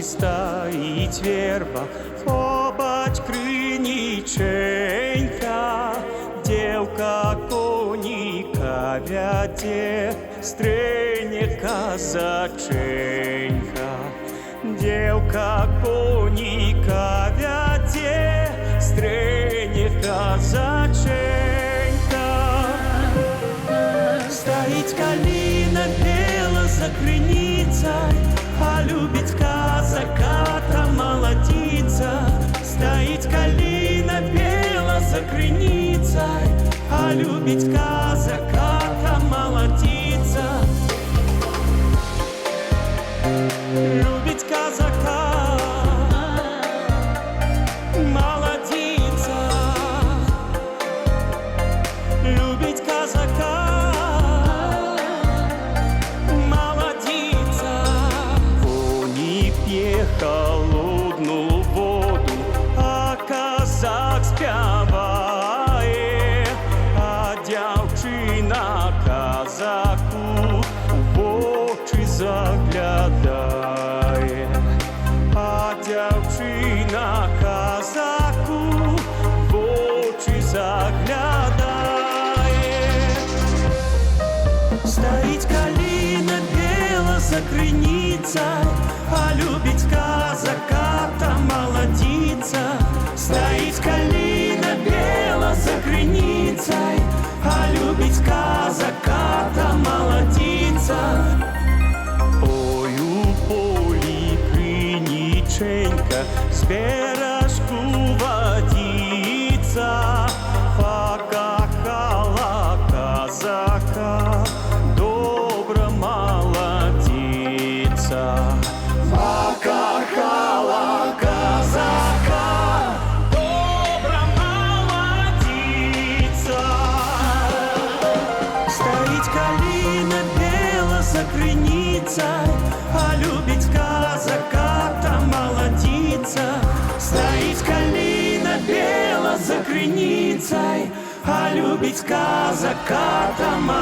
лузі стоїть верба, побач криніченька, дівка коніка вяде, стрене казаченька. Дівка коніка вяде, стрене казаченька. Стоїть калина біла за криницей, а любить казака та молодиця. Стоїть калина біла за криницей, а любить казака та молодиця. Любить казака, молодиця. Любить казака, молодиця. Коні п'є холодну воду, а казак співає, а дівчина казаку в очі заглядає, а дівчина казаку в очі заглядає. Стоїть калина біла за криницей, а любить казака та молодиця. Стоїть калина біла за криницей, а любить казака та молодиця. Ой, у полі криніченька, з бережку водиця, покохала казака, добра молодиця. Покохала казака, добра молодиця. Стоїть калина біла за криницей, а любить казака та молодиця. Стоїть калина біла за криницей, а любить казака та молодиця.